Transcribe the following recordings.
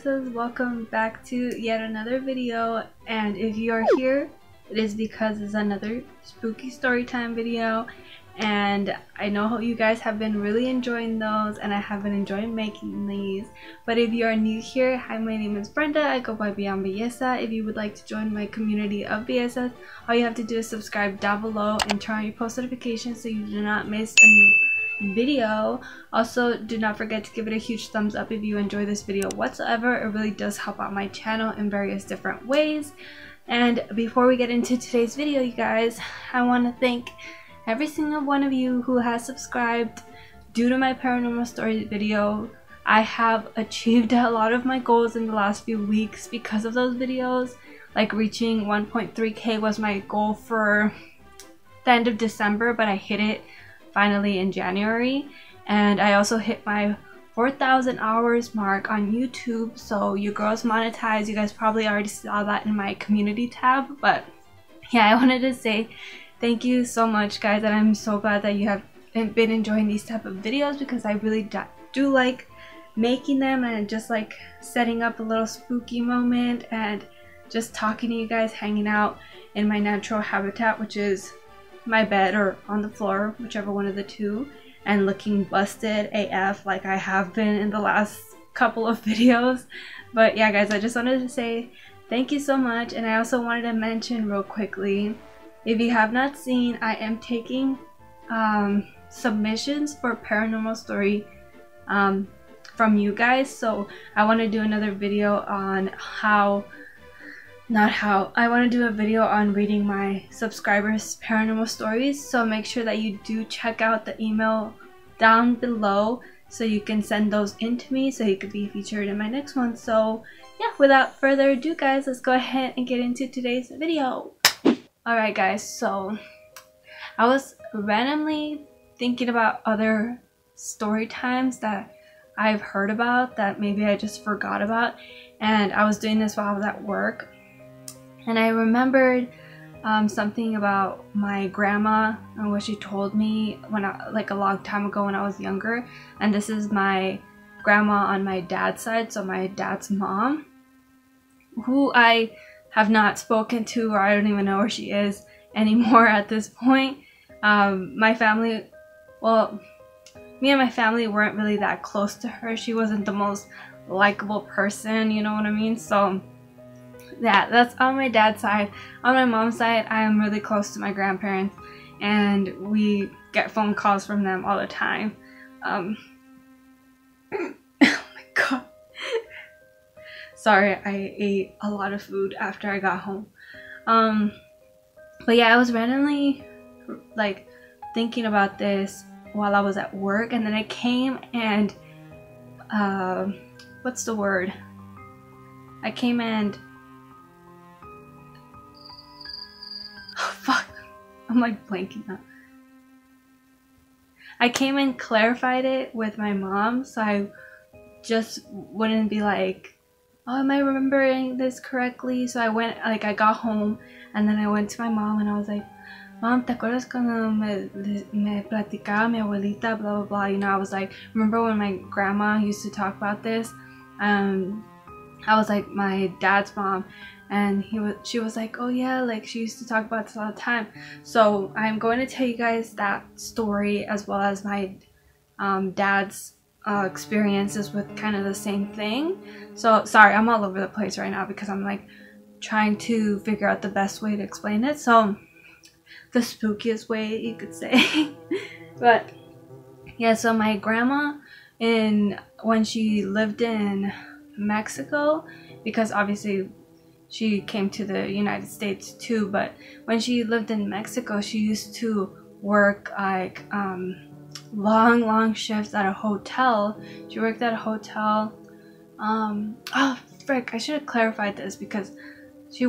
BSs, welcome back to yet another video, and if you are here, it is because it's another spooky story time video, and I know you guys have been really enjoying those, and I have been enjoying making these. But if you are new here, hi, my name is Brenda, I go by Beyond Belleza. If you would like to join my community of BSs, all you have to do is subscribe down below and turn on your post notifications so you do not miss a new video. Also, do not forget to give it a huge thumbs up if you enjoy this video whatsoever. It really does help out my channel in various different ways. And before we get into today's video, you guys, I want to thank every single one of you who has subscribed. Due to my paranormal stories video, I have achieved a lot of my goals in the last few weeks because of those videos. Like reaching 1.3k was my goal for the end of December, but I hit it finally in January, and I also hit my 4,000 hours mark on YouTube. So you girls monetized. You guys probably already saw that in my community tab, but yeah, I wanted to say thank you so much, guys, and I'm so glad that you have been enjoying these type of videos, because I really do like making them and just like setting up a little spooky moment and just talking to you guys, hanging out in my natural habitat, which is my bed or on the floor, whichever one of the two, and looking busted AF like I have been in the last couple of videos. But yeah, guys, I just wanted to say thank you so much. And I also wanted to mention real quickly, if you have not seen, I am taking submissions for paranormal story from you guys. So I want to do another video on I want to do a video on reading my subscribers' paranormal stories, so make sure that you do check out the email down below so you can send those in to me so you could be featured in my next one. So yeah, without further ado, guys, let's go ahead and get into today's video. Alright, guys, so I was randomly thinking about other story times that I've heard about that maybe I just forgot about, and I was doing this while I was at work. And I remembered something about my grandma and what she told me when like a long time ago when I was younger. And this is my grandma on my dad's side, so my dad's mom, who I have not spoken to, or I don't even know where she is anymore at this point. My family, well, me and my family weren't really that close to her. She wasn't the most likable person, you know what I mean? So yeah, that's on my dad's side. On my mom's side, I am really close to my grandparents, and we get phone calls from them all the time. Oh my god. Sorry, I ate a lot of food after I got home. But yeah, I was randomly like thinking about this while I was at work, and then I came and what's the word? I came and fuck, I'm like blanking out. I came and clarified it with my mom, so I just wouldn't be like, oh, am I remembering this correctly? So I went, like, I got home and then I went to my mom and I was like, Mom, ¿te acuerdas cuando me platicaba mi abuelita, blah blah blah? You know, I was like, remember when my grandma used to talk about this? I was like, my dad's mom, and she was like, oh yeah, like she used to talk about this all the time. So I'm going to tell you guys that story, as well as my dad's experiences with kind of the same thing. So sorry, I'm all over the place right now because I'm like trying to figure out the best way to explain it. So the spookiest way, you could say. But yeah, so my grandma, when she lived in Mexico, because obviously she came to the United States too, but when she lived in Mexico, she used to work like long shifts at a hotel. She worked at a hotel. Oh frick, I should have clarified this, because she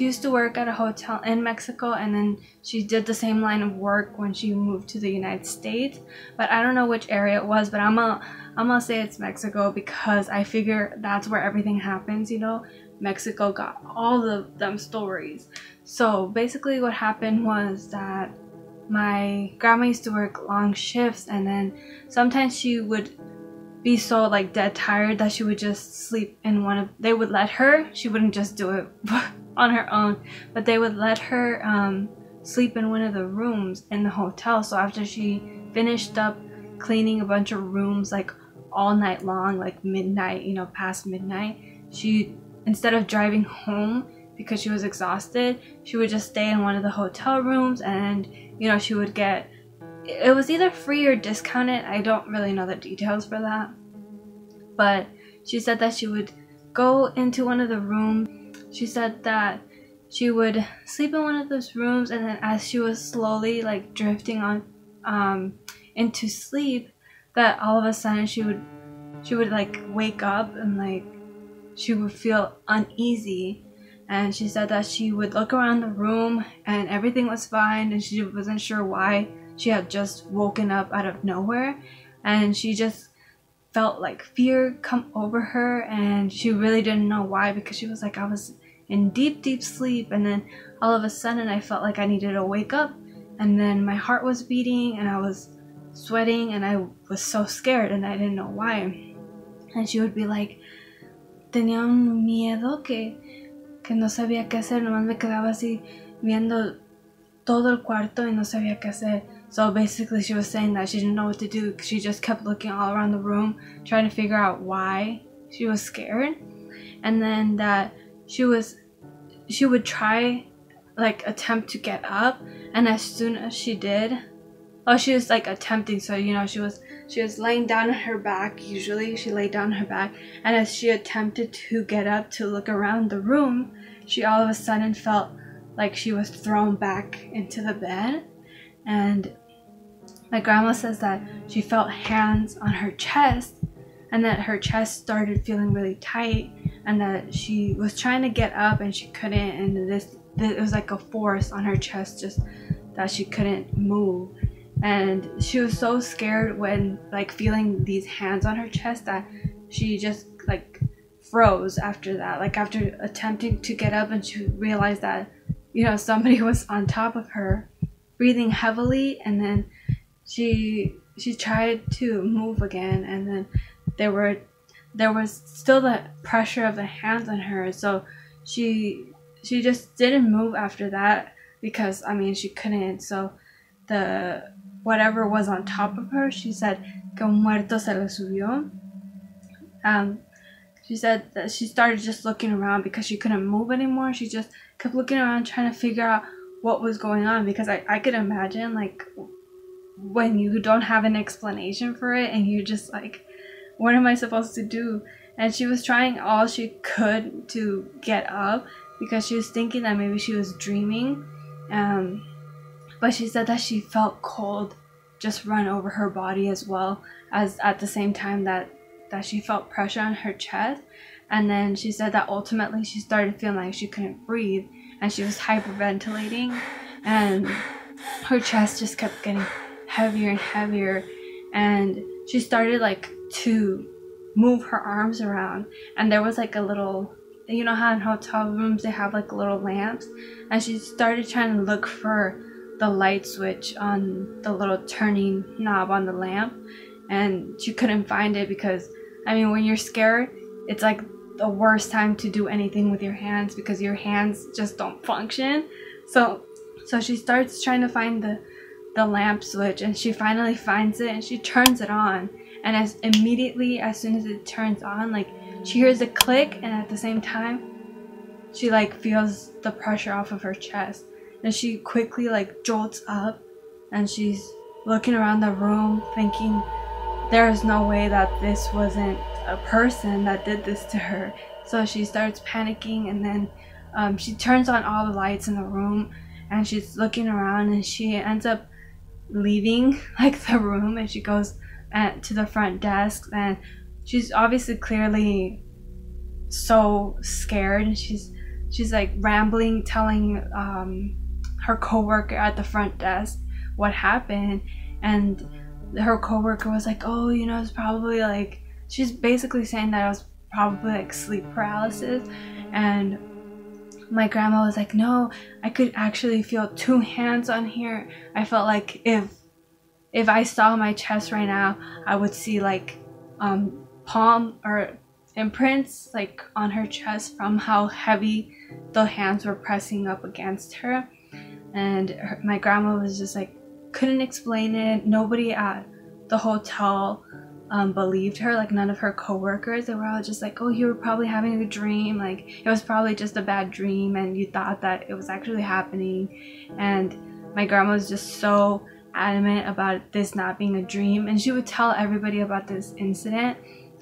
used to work at a hotel in Mexico, and then she did the same line of work when she moved to the United States. But I don't know which area it was, but I'm gonna say it's Mexico, because I figure that's where everything happens, you know. Mexico got all of them stories. So basically what happened was that my grandma used to work long shifts, and then sometimes she would be so like dead tired that she would just sleep in one of, they would let her, she wouldn't just do it on her own, but they would let her sleep in one of the rooms in the hotel. So after she finished up cleaning a bunch of rooms like all night long, like midnight, you know, past midnight, she, instead of driving home because she was exhausted, she would just stay in one of the hotel rooms, and you know, she would get, it was either free or discounted, I don't really know the details for that, but she said that she would go into one of the rooms. She said that she would sleep in one of those rooms, and then as she was slowly like drifting on into sleep, that all of a sudden she would like wake up and like she would feel uneasy. And she said that she would look around the room and everything was fine, and she wasn't sure why she had just woken up out of nowhere, and she just felt like fear come over her, and she really didn't know why, because she was like, I was in deep sleep, and then all of a sudden I felt like I needed to wake up, and then my heart was beating and I was sweating and I was so scared and I didn't know why. And she would be like, tenía un miedo que no sabía qué hacer, nomás me quedaba así viendo todo el cuarto y no sabía qué hacer. So basically she was saying that she didn't know what to do. She just kept looking all around the room trying to figure out why she was scared, and then that she would try like attempt to get up, and as soon as she did, she was like attempting, so you know, she was laying down on her back. Usually she laid down on her back, and as she attempted to get up to look around the room, she all of a sudden felt like she was thrown back into the bed. And my grandma says that she felt hands on her chest, and that her chest started feeling really tight, and that she was trying to get up and she couldn't, and it was like a force on her chest, just that she couldn't move. And she was so scared when like feeling these hands on her chest that she just like froze after that, like after attempting to get up, and she realized that, you know, somebody was on top of her breathing heavily. And then she tried to move again, and then there was still the pressure of the hands on her, so she just didn't move after that, because I mean she couldn't. So the whatever was on top of her, she said que Muerto se le subió. She said that she started just looking around because she couldn't move anymore. She just kept looking around trying to figure out what was going on, because I could imagine like when you don't have an explanation for it and you're just like, what am I supposed to do? And she was trying all she could to get up because she was thinking that maybe she was dreaming. But she said that she felt cold just run over her body, as well as at the same time that she felt pressure on her chest. And then she said that ultimately she started feeling like she couldn't breathe, and she was hyperventilating, and her chest just kept getting heavier and heavier, and she started like to move her arms around, and there was like a little, you know how in hotel rooms they have like little lamps, and she started trying to look for the light switch on the little turning knob on the lamp, and she couldn't find it, because I mean when you're scared, it's like the worst time to do anything with your hands, because your hands just don't function. So she starts trying to find the lamp switch, and she finally finds it, and she turns it on, and as soon as it turns on, like she hears a click, and at the same time she like feels the pressure off of her chest, and she quickly like jolts up, and she's looking around the room thinking there is no way that this wasn't a person that did this to her. So she starts panicking, and then she turns on all the lights in the room, and she's looking around, and she ends up leaving like the room, and she goes to the front desk, and she's obviously clearly so scared, and she's like rambling, telling her coworker at the front desk what happened. And her coworker was like, oh, you know, it's probably like, she's basically saying that it was probably like sleep paralysis. And my grandma was like, no, I could actually feel 2 hands on here. I felt like if I saw my chest right now, I would see like palm or imprints like on her chest from how heavy the hands were pressing up against her. And my grandma was just like, couldn't explain it. Nobody at the hotel believed her, like none of her co-workers. They were all just like, oh, you were probably having a dream, like it was probably just a bad dream and you thought that it was actually happening. And my grandma was just so adamant about this not being a dream, and she would tell everybody about this incident.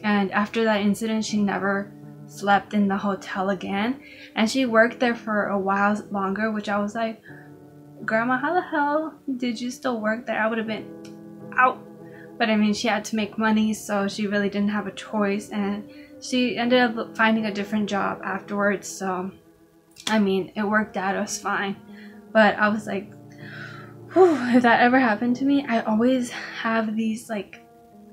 And after that incident, she never slept in the hotel again, and she worked there for a while longer, which I was like, Grandma, how the hell did you still work there? I would have been out. But I mean, she had to make money, so she really didn't have a choice, and she ended up finding a different job afterwards. So I mean, it worked out, it was fine. But I was like, whew, if that ever happened to me, I always have these like,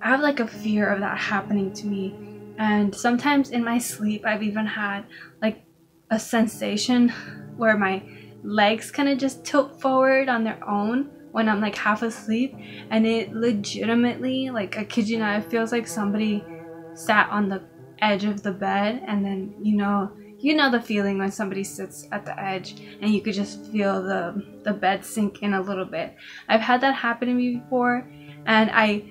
I have like a fear of that happening to me. And sometimes in my sleep I've even had like a sensation where my legs kind of just tilt forward on their own when I'm like half asleep, and it legitimately, like, I kid you not, it feels like somebody sat on the edge of the bed, and then you know the feeling when somebody sits at the edge and you could just feel the bed sink in a little bit. I've had that happen to me before, and I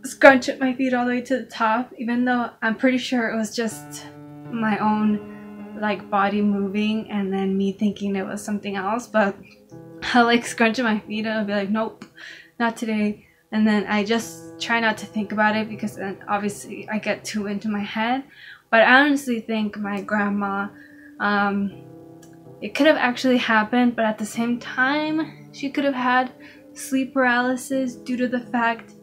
scrunch up my feet all the way to the top, even though I'm pretty sure it was just my own like body moving and then me thinking it was something else. But I'll like scrunch my feet and I'll be like, nope, not today. And then I just try not to think about it, because then obviously I get too into my head. But I honestly think my grandma, it could have actually happened, but at the same time, she could have had sleep paralysis due to the fact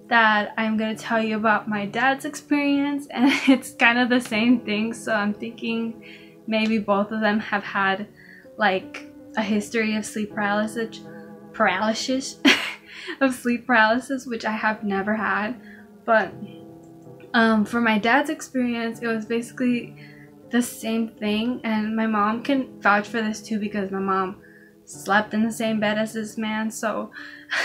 that I'm going to tell you about my dad's experience, and it's kind of the same thing. So I'm thinking maybe both of them have had like a history of sleep paralysis of sleep paralysis, which I have never had. But for my dad's experience, it was basically the same thing, and my mom can vouch for this too, because my mom slept in the same bed as this man. So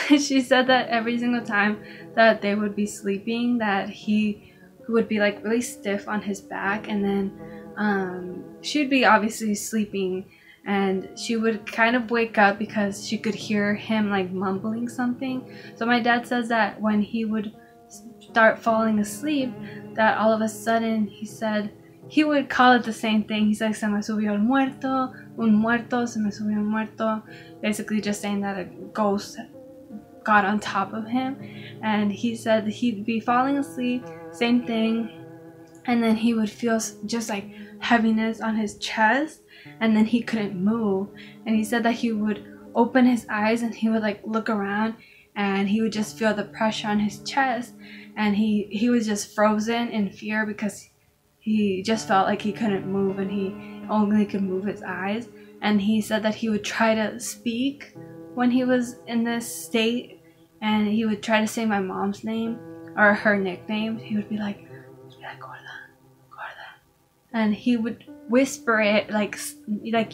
she said that every single time that they would be sleeping, that he would be like really stiff on his back, and then she'd be obviously sleeping, and she would kind of wake up because she could hear him like mumbling something. So my dad says that when he would start falling asleep, that all of a sudden he said he would call it the same thing. He's like, se me subió el muerto, un muerto, se me subió el muerto, basically just saying that a ghost got on top of him. And he said he'd be falling asleep, same thing, and then he would feel just like heaviness on his chest, and then he couldn't move. And he said that he would open his eyes and he would like look around, and he would just feel the pressure on his chest, and he was just frozen in fear because he just felt like he couldn't move and he only could move his eyes. And he said that he would try to speak when he was in this state, and he would try to say my mom's name or her nickname. He would be like Gorda, Gorda, and he would whisper it like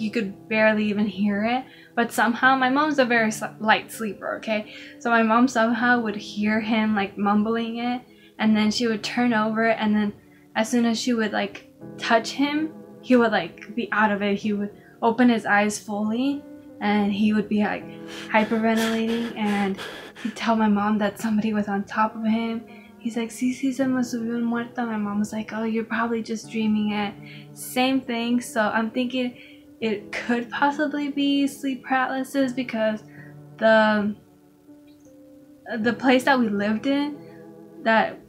you could barely even hear it. But somehow, my mom's a very light sleeper, okay? So my mom somehow would hear him like mumbling it, and then she would turn over, and then as soon as she would like touch him, he would like be out of it. He would open his eyes fully, and he would be like hyperventilating, and he'd tell my mom that somebody was on top of him. He's like, sí, se me subió el muerto. My mom was like, oh, you're probably just dreaming it. Same thing. So I'm thinking it could possibly be sleep paralysis, because the place that we lived in,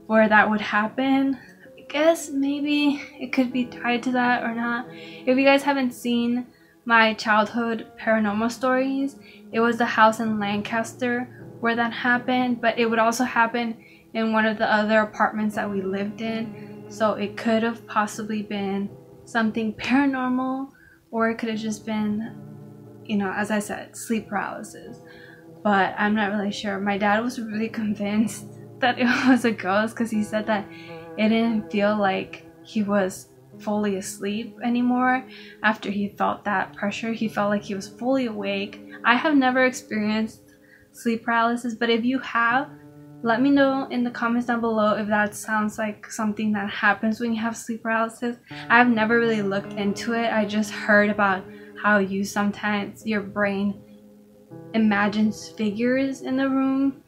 where that would happen, I guess maybe it could be tied to that or not. If you guys haven't seen my childhood paranormal stories, it was the house in Lancaster where that happened, but it would also happen in one of the other apartments that we lived in. So it could have possibly been something paranormal, or it could have just been, you know, as I said, sleep paralysis. But I'm not really sure. My dad was really convinced that it was a ghost, because he said that it didn't feel like he was fully asleep anymore after he felt that pressure. He felt like he was fully awake. I have never experienced sleep paralysis, but if you have, Let me know in the comments down below if that sounds like something that happens when you have sleep paralysis. I've never really looked into it. I just heard about how you sometimes, your brain imagines figures in the room,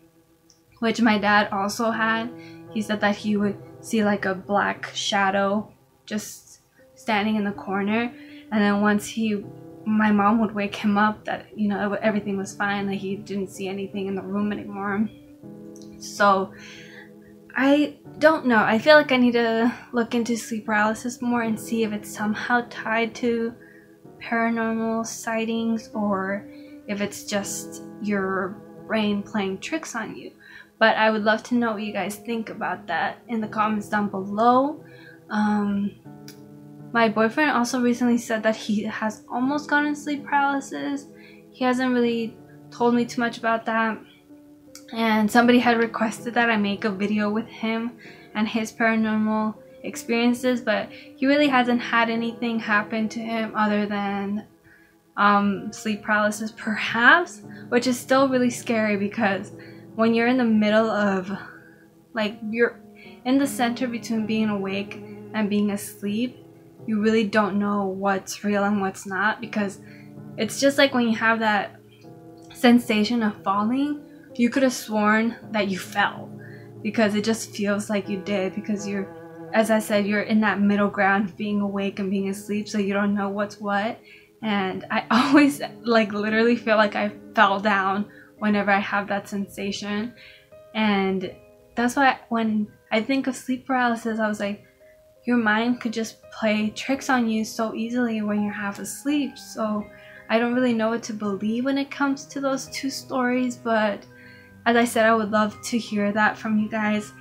which my dad also had. He said that he would see like a black shadow just standing in the corner, and then once my mom would wake him up that, you know, everything was fine, like he didn't see anything in the room anymore. So I don't know, I feel like I need to look into sleep paralysis more and see if it's somehow tied to paranormal sightings or if it's just your brain playing tricks on you. But I would love to know what you guys think about that in the comments down below. My boyfriend also recently said that he has almost gotten sleep paralysis. He hasn't really told me too much about that. And somebody had requested that I make a video with him and his paranormal experiences, but he really hasn't had anything happen to him other than sleep paralysis perhaps, which is still really scary because when you're in the middle of, like, you're in the center between being awake and being asleep, you really don't know what's real and what's not, because it's just like when you have that sensation of falling, you could have sworn that you fell because it just feels like you did, because you're, as I said, you're in that middle ground of being awake and being asleep, so you don't know what's what. And I always, like, literally feel like I fell down whenever I have that sensation. And that's why when I think of sleep paralysis, I was like, your mind could just play tricks on you so easily when you're half asleep. So I don't really know what to believe when it comes to those two stories, but as I said, I would love to hear that from you guys.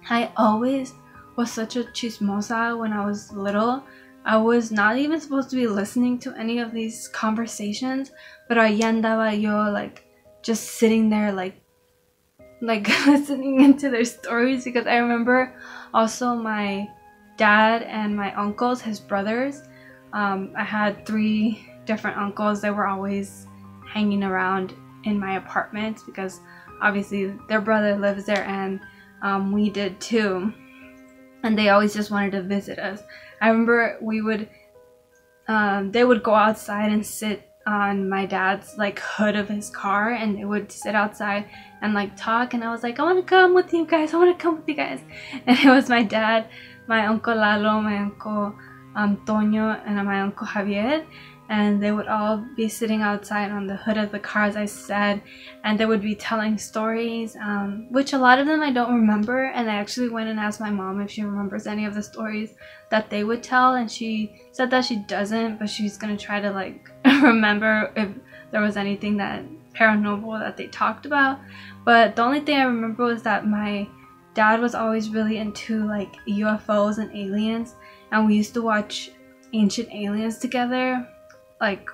I always was such a chismosa when I was little. I was not even supposed to be listening to any of these conversations, but ahí andaba yo, like, just sitting there, like listening into their stories, because I remember also my dad and my uncles, his brothers. I had 3 different uncles that were always hanging around in my apartment because obviously their brother lives there, and we did too, and they always just wanted to visit us. I remember they would go outside and sit on my dad's, like, hood of his car, and they would sit outside and, like, talk, and I was like, I want to come with you guys, I want to come with you guys. And it was my dad, my uncle Lalo, my uncle Antonio, and my uncle Javier, and they would all be sitting outside on the hood of the car, as I said, and they would be telling stories, which a lot of them I don't remember, and I actually went and asked my mom if she remembers any of the stories that they would tell, and she said that she doesn't, but she's gonna try to, like, remember if there was anything that paranormal that they talked about. But the only thing I remember was that my dad was always really into, like, UFOs and aliens, and we used to watch Ancient Aliens together, like,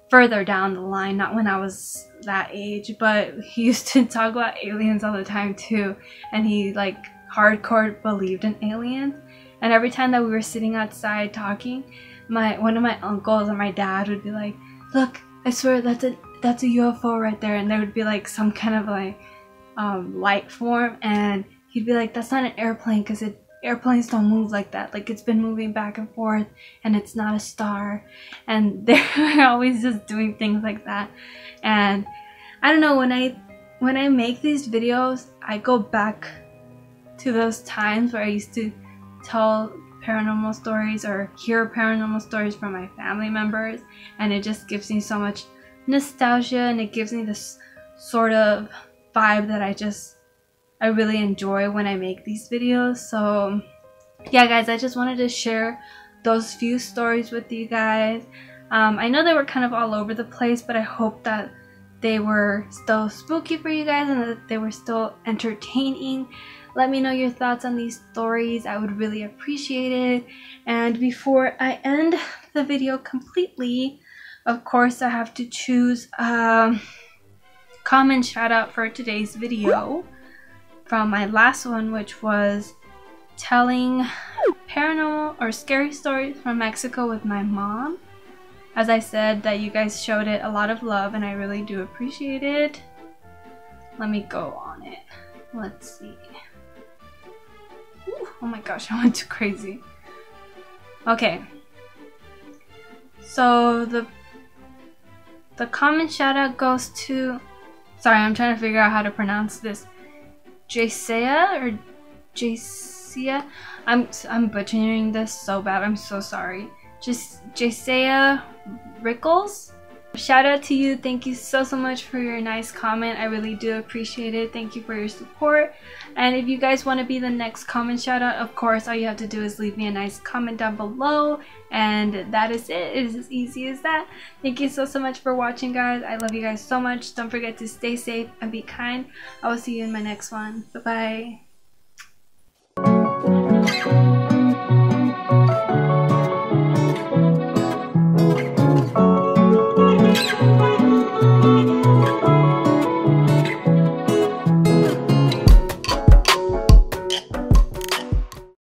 further down the line, not when I was that age, but he used to talk about aliens all the time too, and he, like, hardcore believed in aliens. And every time that we were sitting outside talking, one of my uncles or my dad would be like, look, I swear that's a UFO right there, and there would be, like, some kind of, like, light form, and he'd be like, that's not an airplane, because airplanes don't move like that, like, it's been moving back and forth and it's not a star. And they're always just doing things like that. And I don't know, when I make these videos, I go back to those times where I used to tell paranormal stories or hear paranormal stories from my family members, and it just gives me so much nostalgia, and it gives me this sort of vibe that I really enjoy when I make these videos. So yeah, guys, I just wanted to share those few stories with you guys. I know they were kind of all over the place, but I hope that they were still spooky for you guys and that they were still entertaining. Let me know your thoughts on these stories. I would really appreciate it. And before I end the video completely, of course, I have to choose a comment shout out for today's video from my last one, which was telling paranormal or scary stories from Mexico with my mom. As I said, that you guys showed it a lot of love, and I really do appreciate it. Let me go on it. Let's see. Ooh, oh my gosh, I went too crazy. Okay. So the comment shout out goes to, sorry, I'm trying to figure out how to pronounce this. Jacia or Jacia? I'm butchering this so bad. I'm so sorry. Just Jacia Rickles. Shout out to you. Thank you so much for your nice comment. I really do appreciate it. Thank you for your support. And if you guys want to be the next comment shout out, of course, all you have to do is leave me a nice comment down below, and that is it. It is as easy as that. Thank you so much for watching, guys. I love you guys so much. Don't forget to stay safe and be kind. I will see you in my next one. Bye bye.